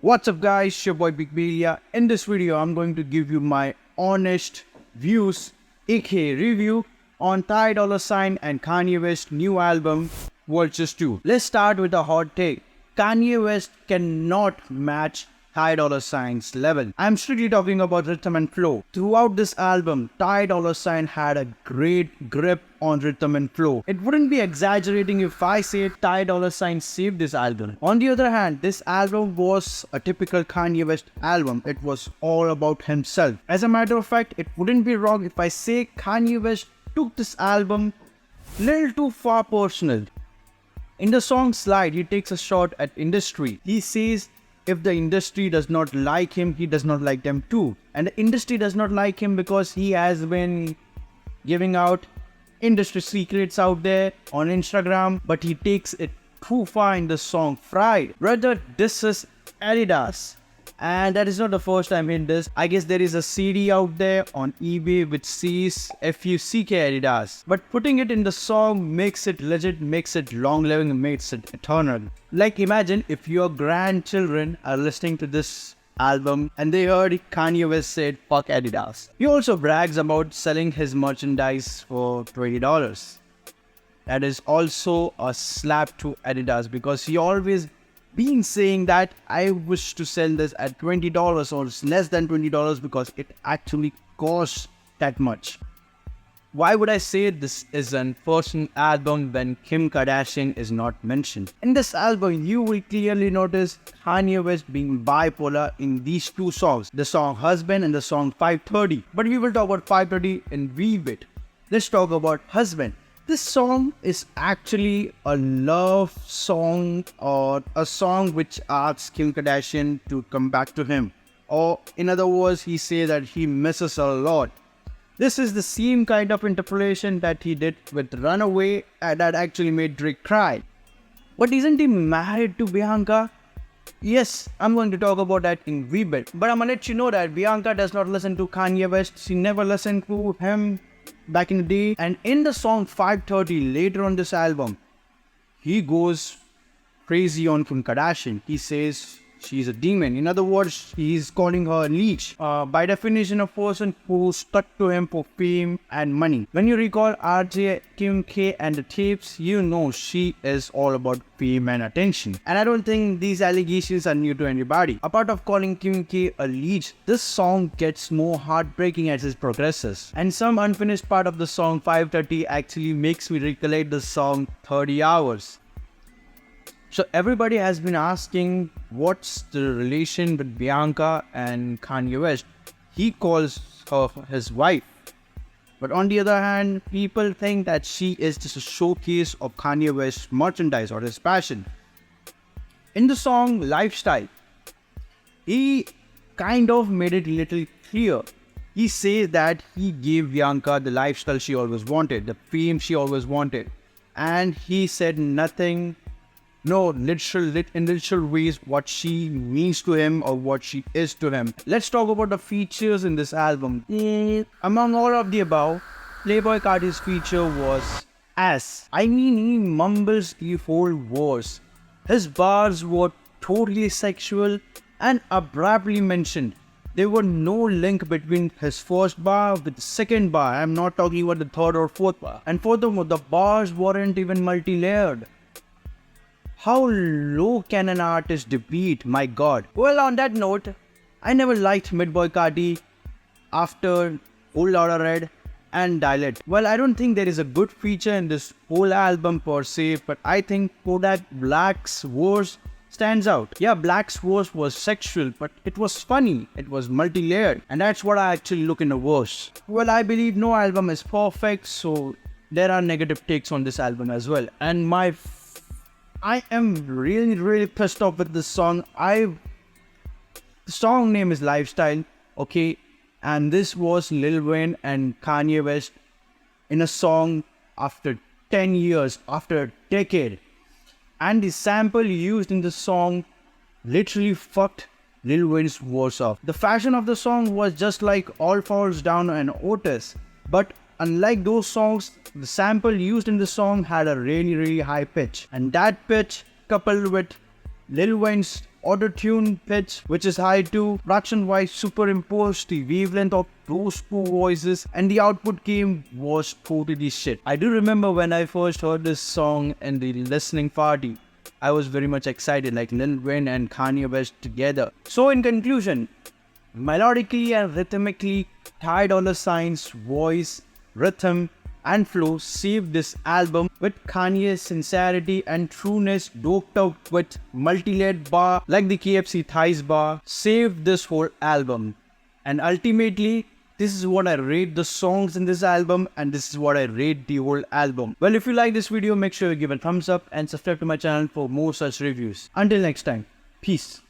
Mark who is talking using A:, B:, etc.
A: What's up guys, your boy Big Belia. In this video, I'm going to give you my honest views, aka review on Dolla ign and Kanye West's new album, Vultures 2. Let's start with a hot take. Kanye West cannot match Dolla ign's level. I'm strictly talking about rhythm and flow. Throughout this album, Dolla ign had a great grip on rhythm and flow. It wouldn't be exaggerating if I said Dolla ign saved this album. On the other hand, this album was a typical Kanye West album. It was all about himself. As a matter of fact, it wouldn't be wrong if I say Kanye West took this album a little too far personal. In the song Slide, he takes a shot at industry. He says if the industry does not like him, he does not like them too. And the industry does not like him because he has been giving out industry secrets out there on Instagram, but he takes it too far in the song Fried. Rather, this is Adidas. And that is not the first time in this. I guess there is a CD out there on eBay which says FUCK Adidas. But putting it in the song makes it legit, makes it long living, and makes it eternal. Like imagine if your grandchildren are listening to this album and they heard Kanye West said fuck Adidas. He also brags about selling his merchandise for $20. That is also a slap to Adidas because he always been saying that I wish to sell this at $20 or less than $20 because it actually costs that much. Why would I say this is an personal album when Kim Kardashian is not mentioned? In this album, you will clearly notice Kanye West being bipolar in these two songs, the song Husband and the song 530. But we will talk about 530 in bit. Let's talk about Husband. This song is actually a love song or a song which asks Kim Kardashian to come back to him. Or in other words, he says that he misses her a lot. This is the same kind of interpolation that he did with Runaway that actually made Drake cry. But isn't he married to Bianca? Yes, I'm going to talk about that in bit. But I'm gonna let you know that Bianca does not listen to Kanye West. She never listened to him back in the day. And in the song 530 later on this album, he goes crazy on Kim Kardashian. He says she's a demon. In other words, he's calling her a leech. By definition, a person who stuck to him for fame and money. When you recall RJ, Kim K and the tapes, you know she is all about fame and attention. And I don't think these allegations are new to anybody. Apart of calling Kim K a leech, this song gets more heartbreaking as it progresses. And some unfinished part of the song 530 actually makes me recollect the song 30 Hours. So everybody has been asking what's the relation with Bianca and Kanye West. He calls her his wife. But on the other hand, people think that she is just a showcase of Kanye West's merchandise or his passion. In the song Lifestyle, he kind of made it a little clear. He says that he gave Bianca the lifestyle she always wanted, the fame she always wanted. And he said nothing. No, in literal ways, what she means to him or what she is to him. Let's talk about the features in this album. Among all of the above, Playboi Carti's feature was ass. I mean, he mumbles the whole verse. His bars were totally sexual and abruptly mentioned. There were no link between his first bar with the second bar. I'm not talking about the third or fourth bar. And furthermore, the bars weren't even multi-layered. How low can an artist debeat, my god? Well, on that note, I never liked Playboi Carti after Whole Lotta Red and Dilate. Well, I don't think there is a good feature in this whole album per se, but I think Kodak Black's verse stands out. Yeah, Black's verse was sexual, but it was funny, it was multi-layered, and that's what I actually look in a verse. Well, I believe no album is perfect, so there are negative takes on this album as well. And I am really pissed off with this song. The song name is Lifestyle, okay? And this was Lil Wayne and Kanye West in a song after 10 years, after a decade. And the sample used in the song literally fucked Lil Wayne's verse off. The fashion of the song was just like All Falls Down and Otis, but unlike those songs, the sample used in the song had a really high pitch. And that pitch coupled with Lil Wayne's auto-tune pitch which is high too. Production wise superimposed the wavelength of those two voices and the output came was totally shit. I do remember when I first heard this song in the listening party, I was very much excited, like Lil Wayne and Kanye West together. So in conclusion, melodically and rhythmically, Dolla ign's voice, rhythm and flow saved this album with Kanye's sincerity and trueness doped up with multi-layered bar like the KFC thighs bar saved this whole album. And ultimately, this is what I rate the songs in this album and this is what I rate the whole album. Well, if you like this video, make sure you give a thumbs up and subscribe to my channel for more such reviews. Until next time, peace.